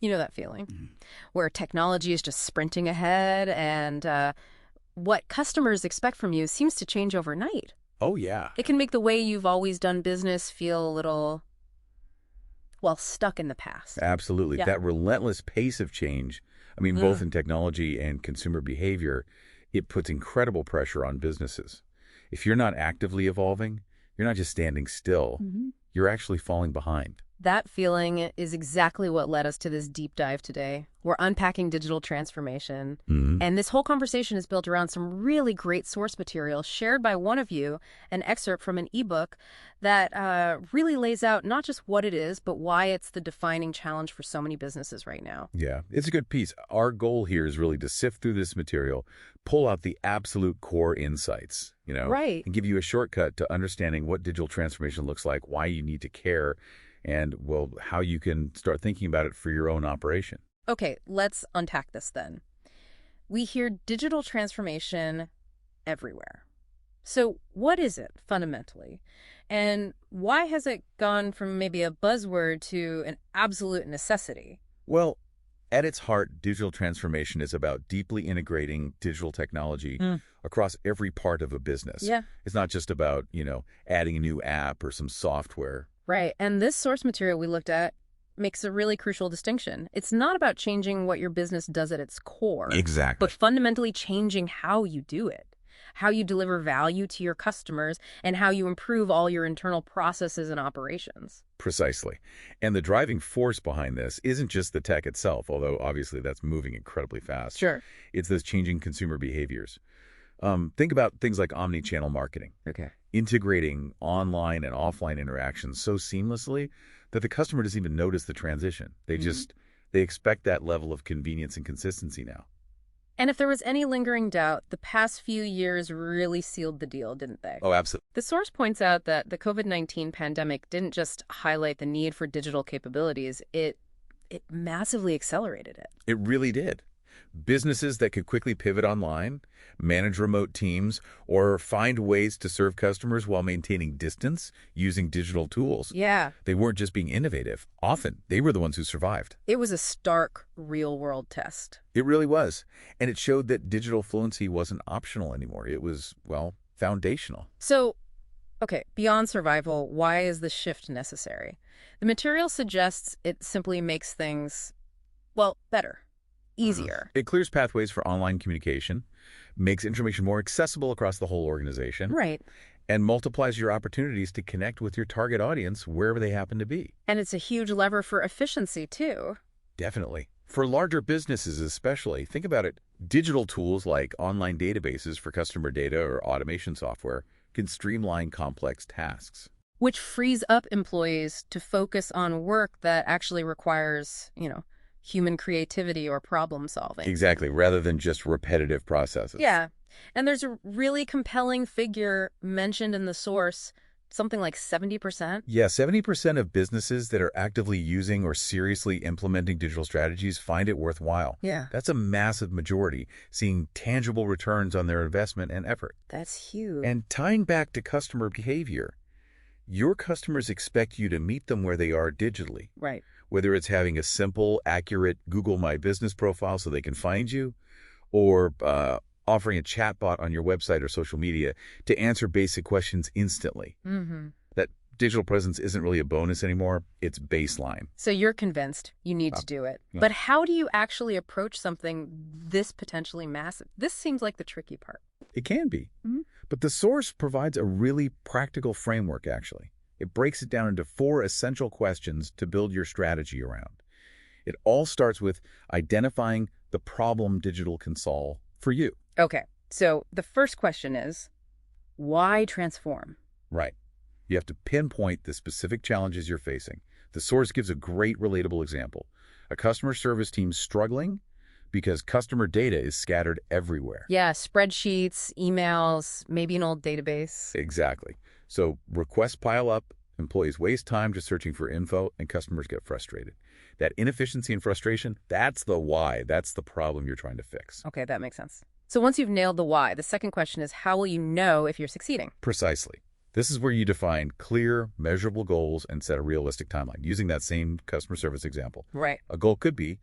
You know that feeling Mhm. where technology is just sprinting ahead and what customers expect from you seems to change overnight. Oh, yeah. It can make the way you've always done business feel a little, well, stuck in the past. Absolutely. Yeah. That relentless pace of change, I mean, both Ugh. in technology and consumer behavior, it puts incredible pressure on businesses. If you're not actively evolving, you're not just standing still, Mhm. you're actually falling behind. That feeling is exactly what led us to this deep dive today. We're unpacking digital transformation. Mhm. And this whole conversation is built around some really great source material shared by one of you, an excerpt from an ebook that really lays out not just what it is, but why it's the defining challenge for so many businesses right now. Yeah, it's a good piece. Our goal here is really to sift through this material, pull out the absolute core insights, Right. and give you a shortcut to understanding what digital transformation looks like, why you need to care, and, well, how you can start thinking about it for your own operation. Okay, let's unpack this then. We hear digital transformation everywhere. So what is it fundamentally? And why has it gone from maybe a buzzword to an absolute necessity? Well, at its heart, digital transformation is about deeply integrating digital technology Mm. across every part of a business. Yeah. It's not just about, adding a new app or some software. Right. And this source material we looked at makes a really crucial distinction. It's not about changing what your business does at its core, Exactly. but fundamentally changing how you do it, how you deliver value to your customers, and how you improve all your internal processes and operations. Precisely. And the driving force behind this isn't just the tech itself, although obviously that's moving incredibly fast. Sure. It's those changing consumer behaviors. Think about things like omni-channel marketing, Okay. integrating online and offline interactions so seamlessly that the customer doesn't even notice the transition. They expect that level of convenience and consistency now. And if there was any lingering doubt, the past few years really sealed the deal, didn't they? Oh, absolutely. The source points out that the COVID-19 pandemic didn't just highlight the need for digital capabilities, it massively accelerated it. It really did. Businesses that could quickly pivot online, manage remote teams, or find ways to serve customers while maintaining distance using digital tools. Yeah. They weren't just being innovative. Often, they were the ones who survived. It was a stark real-world test. It really was. And it showed that digital fluency wasn't optional anymore. It was, well, foundational. So, okay, beyond survival, why is the shift necessary? The material suggests it simply makes things, well, better, easier. It clears pathways for online communication, makes information more accessible across the whole organization, Right. and multiplies your opportunities to connect with your target audience wherever they happen to be. And it's a huge lever for efficiency, too. Definitely. For larger businesses especially, think about it. Digital tools like online databases for customer data or automation software can streamline complex tasks. Which frees up employees to focus on work that actually requires, human creativity or problem solving. Exactly, rather than just repetitive processes. Yeah. And there's a really compelling figure mentioned in the source, something like 70%. Yeah, 70% of businesses that are actively using or seriously implementing digital strategies find it worthwhile. Yeah. That's a massive majority, seeing tangible returns on their investment and effort. That's huge. And tying back to customer behavior, your customers expect you to meet them where they are digitally. Right. Whether it's having a simple, accurate Google My Business profile so they can find you, or offering a chatbot on your website or social media to answer basic questions instantly. Mm-hmm. That digital presence isn't really a bonus anymore. It's baseline. So you're convinced you need to do it. Yeah. But how do you actually approach something this potentially massive? This seems like the tricky part. It can be. Mhm. But the source provides a really practical framework, actually. It breaks it down into 4 essential questions to build your strategy around. It all starts with identifying the problem digital can solve for you. Okay. So the first question is, why transform? Right. You have to pinpoint the specific challenges you're facing. The source gives a great relatable example. A customer service team struggling because customer data is scattered everywhere. Yeah, spreadsheets, emails, maybe an old database. Exactly. So requests pile up, employees waste time just searching for info, and customers get frustrated. That inefficiency and frustration, that's the why. That's the problem you're trying to fix. Okay, that makes sense. So once you've nailed the why, the second question is, how will you know if you're succeeding? Precisely. This is where you define clear, measurable goals and set a realistic timeline, using that same customer service example. Right. A goal could be,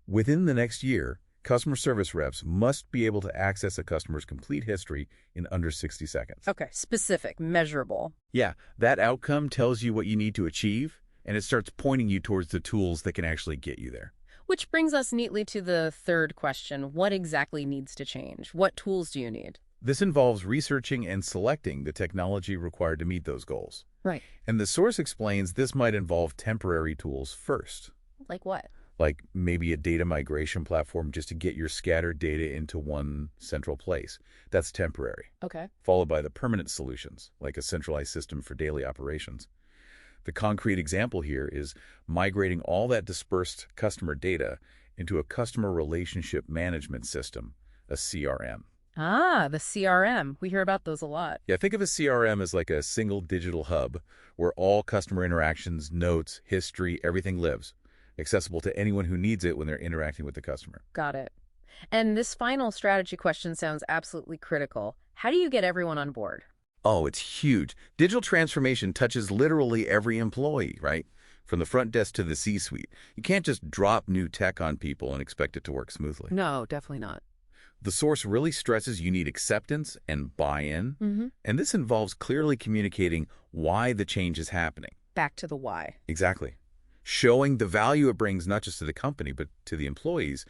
within the next year, customer service reps must be able to access a customer's complete history in under 60 seconds. Okay, specific, measurable. Yeah, that outcome tells you what you need to achieve, and it starts pointing you towards the tools that can actually get you there. Which brings us neatly to the third question. What exactly needs to change? What tools do you need? This involves researching and selecting the technology required to meet those goals. Right. And the source explains this might involve temporary tools first, Like what? like maybe a data migration platform just to get your scattered data into one central place. That's temporary. Okay. Followed by the permanent solutions, like a centralized system for daily operations. The concrete example here is migrating all that dispersed customer data into a customer relationship management system, a CRM. Ah, the CRM. We hear about those a lot. Yeah, think of a CRM as like a single digital hub where all customer interactions, notes, history, everything lives, accessible to anyone who needs it when they're interacting with the customer. Got it. And this final strategy question sounds absolutely critical. How do you get everyone on board? Oh, it's huge. Digital transformation touches literally every employee, right? From the front desk to the C-suite. You can't just drop new tech on people and expect it to work smoothly. No, definitely not. The source really stresses you need acceptance and buy-in, and this involves clearly communicating why the change is happening. Back to the why. Exactly. Showing the value it brings not just to the company, but to the employees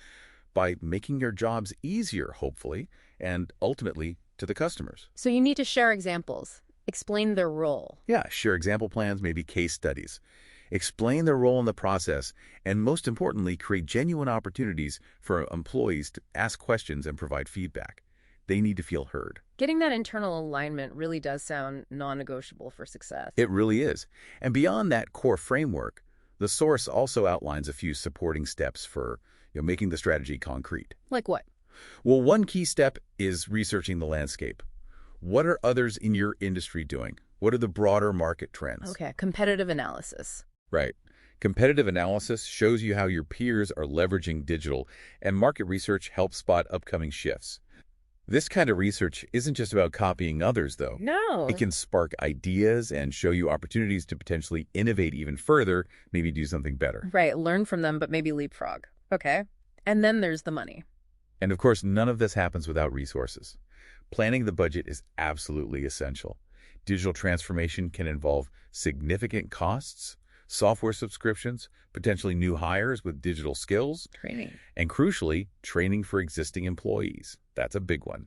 by making your jobs easier, hopefully, and ultimately to the customers. So you need to share examples. Explain their role. Yeah, share example plans, maybe case studies. Explain their role in the process, and most importantly, create genuine opportunities for employees to ask questions and provide feedback. They need to feel heard. Getting that internal alignment really does sound non-negotiable for success. It really is. And beyond that core framework, the source also outlines a few supporting steps for making the strategy concrete. Like what? Well, one key step is researching the landscape. What are others in your industry doing? What are the broader market trends? Okay, competitive analysis. Right. Competitive analysis shows you how your peers are leveraging digital, and market research helps spot upcoming shifts. This kind of research isn't just about copying others, though. No. It can spark ideas and show you opportunities to potentially innovate even further, maybe do something better. Right, learn from them, but maybe leapfrog. Okay. And then there's the money. And of course, none of this happens without resources. Planning the budget is absolutely essential. Digital transformation can involve significant costs, software subscriptions, potentially new hires with digital skills, Training. and crucially, training for existing employees. That's a big one.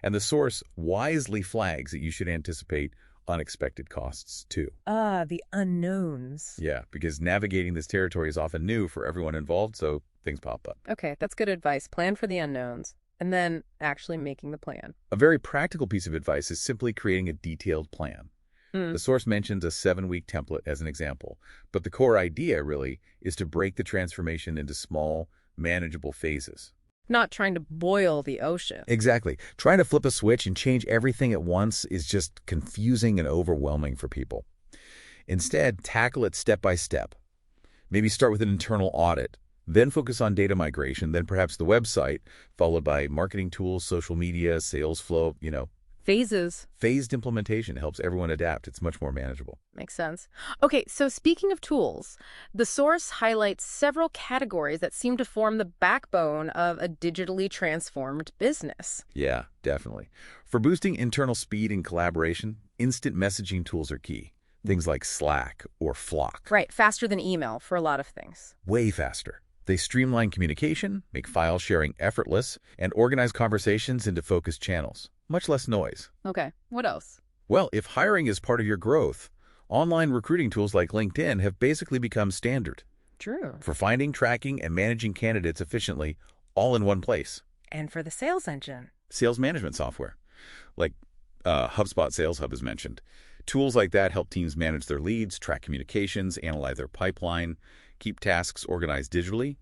And the source wisely flags that you should anticipate unexpected costs too. Ah, the unknowns. Yeah, because navigating this territory is often new for everyone involved, so things pop up. Okay, that's good advice. Plan for the unknowns. And then actually making the plan. A very practical piece of advice is simply creating a detailed plan. The source mentions a 7-week template as an example, but the core idea really is to break the transformation into small, manageable phases. Not trying to boil the ocean. Exactly. Trying to flip a switch and change everything at once is just confusing and overwhelming for people. Instead, tackle it step by step. Maybe start with an internal audit, then focus on data migration, then perhaps the website, followed by marketing tools, social media, sales flow, Phases. Phased implementation helps everyone adapt. It's much more manageable. Makes sense. Okay, so speaking of tools, the source highlights several categories that seem to form the backbone of a digitally transformed business. Yeah, definitely. For boosting internal speed and collaboration, instant messaging tools are key. Things like Slack or Flock. Right, faster than email for a lot of things. Way faster. They streamline communication, make file sharing effortless, and organize conversations into focused channels. Much less noise. Okay, what else? Well, if hiring is part of your growth, online recruiting tools like LinkedIn have basically become standard True. for finding, tracking, and managing candidates efficiently, all in one place. And for the sales engine. Sales management software, like HubSpot Sales Hub is mentioned. Tools like that help teams manage their leads, track communications, analyze their pipeline, keep tasks organized digitally,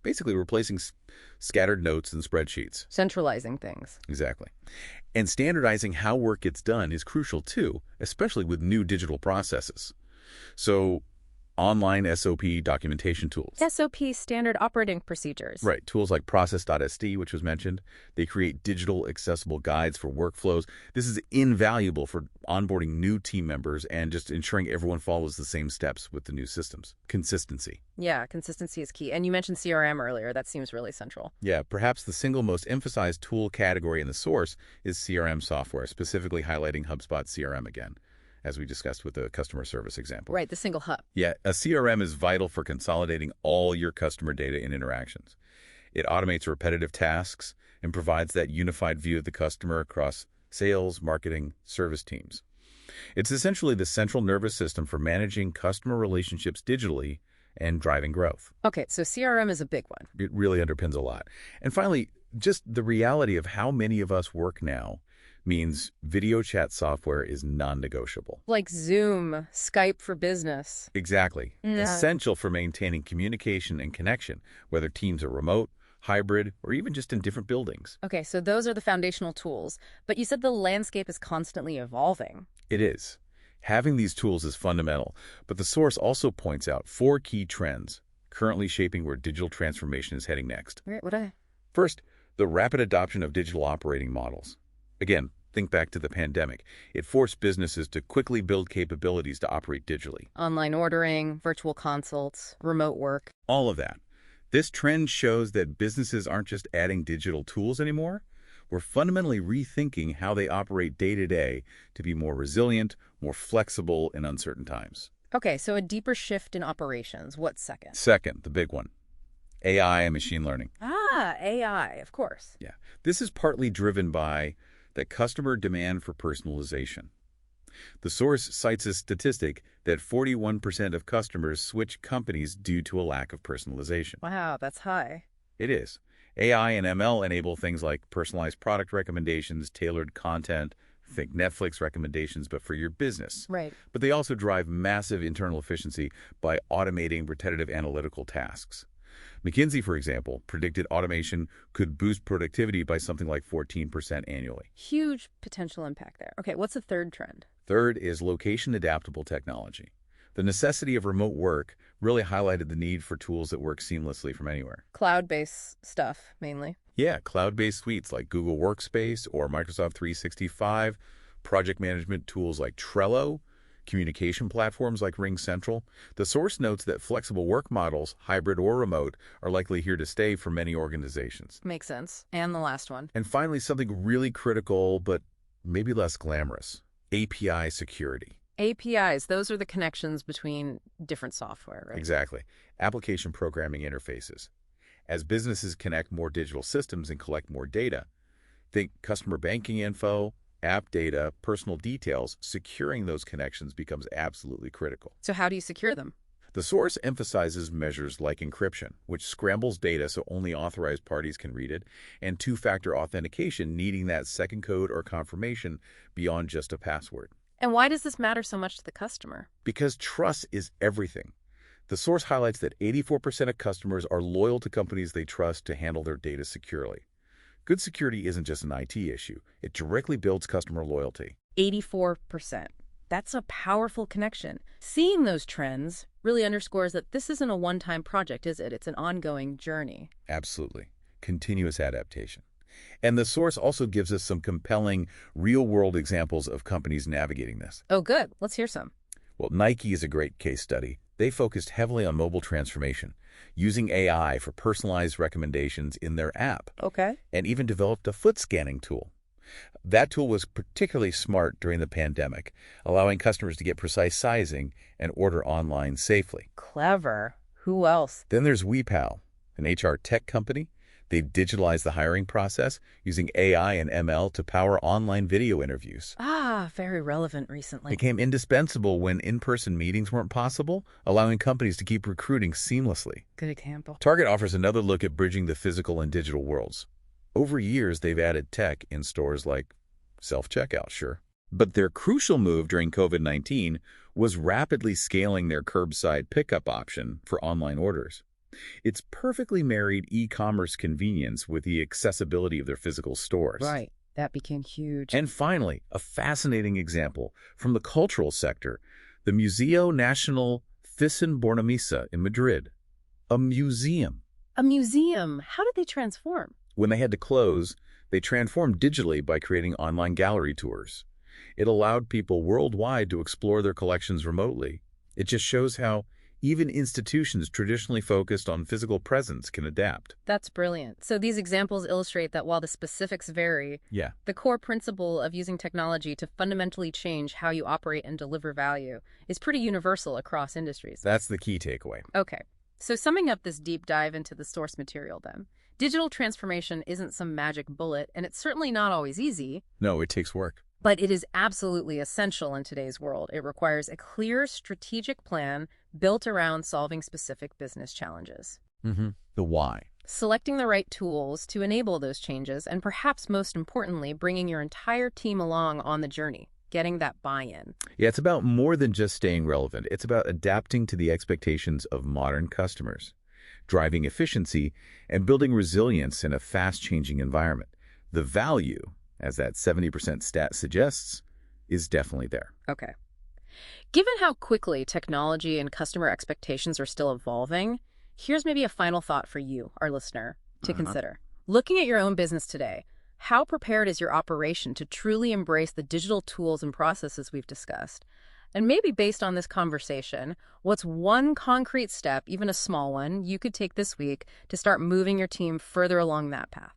basically replacing scattered notes and spreadsheets. Centralizing things. Exactly. And standardizing how work gets done is crucial too, especially with new digital processes. So online SOP documentation tools. SOP, standard operating procedures. Right. Tools like process.sd, which was mentioned, they create digital accessible guides for workflows. This is invaluable for onboarding new team members and just ensuring everyone follows the same steps with the new systems. Consistency. Yeah, consistency is key. And you mentioned CRM earlier. That seems really central. Yeah, perhaps the single most emphasized tool category in the source is CRM software, specifically highlighting HubSpot CRM again, as we discussed with the customer service example. Right, the single hub. Yeah, a CRM is vital for consolidating all your customer data and interactions. It automates repetitive tasks and provides that unified view of the customer across sales, marketing, service teams. It's essentially the central nervous system for managing customer relationships digitally and driving growth. Okay, so CRM is a big one. It really underpins a lot. And finally, just the reality of how many of us work now means video chat software is non-negotiable. Like Zoom, Skype for business. Exactly. Yeah. Essential for maintaining communication and connection, whether teams are remote, hybrid, or even just in different buildings. Okay, so those are the foundational tools. But you said the landscape is constantly evolving. It is. Having these tools is fundamental, but the source also points out 4 key trends currently shaping where digital transformation is heading next. What are they? First, the rapid adoption of digital operating models. Again, think back to the pandemic. It forced businesses to quickly build capabilities to operate digitally. Online ordering, virtual consults, remote work. All of that. This trend shows that businesses aren't just adding digital tools anymore. We're fundamentally rethinking how they operate day to day to be more resilient, more flexible in uncertain times. Okay, so a deeper shift in operations. What's second? Second, the big one, AI and machine learning. Ah, AI, of course. Yeah, this is partly driven by the customer demand for personalization. The source cites a statistic that 41% of customers switch companies due to a lack of personalization. Wow, that's high. It is. AI and ML enable things like personalized product recommendations, tailored content, think Netflix recommendations, but for your business. Right. But they also drive massive internal efficiency by automating repetitive analytical tasks. McKinsey, for example, predicted automation could boost productivity by something like 14% annually. Huge potential impact there. Okay, what's the third trend? Third is location-adaptable technology. The necessity of remote work really highlighted the need for tools that work seamlessly from anywhere. Cloud-based stuff, mainly. Yeah, cloud-based suites like Google Workspace or Microsoft 365, project management tools like Trello, communication platforms like RingCentral. The source notes that flexible work models, hybrid or remote, are likely here to stay for many organizations. Makes sense. And the last one. And finally, something really critical, but maybe less glamorous, API security. APIs, those are the connections between different software, right? Exactly. Application programming interfaces. As businesses connect more digital systems and collect more data, think customer banking info, app data, personal details, securing those connections becomes absolutely critical. So how do you secure them? The source emphasizes measures like encryption, which scrambles data so only authorized parties can read it, and two-factor authentication, needing that second code or confirmation beyond just a password. And why does this matter so much to the customer? Because trust is everything. The source highlights that 84% of customers are loyal to companies they trust to handle their data securely. Good security isn't just an IT issue. It directly builds customer loyalty. 84%. That's a powerful connection. Seeing those trends really underscores that this isn't a one-time project, is it? It's an ongoing journey. Absolutely. Continuous adaptation. And the source also gives us some compelling real-world examples of companies navigating this. Oh, good. Let's hear some. Well, Nike is a great case study. They focused heavily on mobile transformation, using AI for personalized recommendations in their app. Okay. And even developed a foot scanning tool. That tool was particularly smart during the pandemic, allowing customers to get precise sizing and order online safely. Clever. Who else? Then there's WePal, an HR tech company. They've digitalized the hiring process using AI and ML to power online video interviews. Ah, very relevant recently. Became indispensable when in-person meetings weren't possible, allowing companies to keep recruiting seamlessly. Good example. Target offers another look at bridging the physical and digital worlds. Over years, they've added tech in stores like self-checkout, sure. But their crucial move during COVID-19 was rapidly scaling their curbside pickup option for online orders. It's perfectly married e-commerce convenience with the accessibility of their physical stores. Right. That became huge. And finally, a fascinating example from the cultural sector, the Museo Nacional Thyssen-Bornemisza in Madrid, a museum. A museum. How did they transform? When they had to close, they transformed digitally by creating online gallery tours. It allowed people worldwide to explore their collections remotely. It just shows how even institutions traditionally focused on physical presence can adapt. That's brilliant. So these examples illustrate that while the specifics vary, Yeah, the core principle of using technology to fundamentally change how you operate and deliver value is pretty universal across industries. that's the key takeaway. Okay, so summing up this deep dive into the source material then, digital transformation isn't some magic bullet, and it's certainly not always easy, No, it takes work. but it is absolutely essential in today's world. It requires a clear strategic plan built around solving specific business challenges. The why. Selecting the right tools to enable those changes, and perhaps most importantly, bringing your entire team along on the journey, getting that buy-in. Yeah, it's about more than just staying relevant. It's about adapting to the expectations of modern customers, driving efficiency, and building resilience in a fast-changing environment. The value, as that 70% stat suggests, is definitely there. Okay. Given how quickly technology and customer expectations are still evolving, here's maybe a final thought for you, our listener, to consider. Looking at your own business today, how prepared is your operation to truly embrace the digital tools and processes we've discussed? And maybe based on this conversation, what's one concrete step, even a small one, you could take this week to start moving your team further along that path?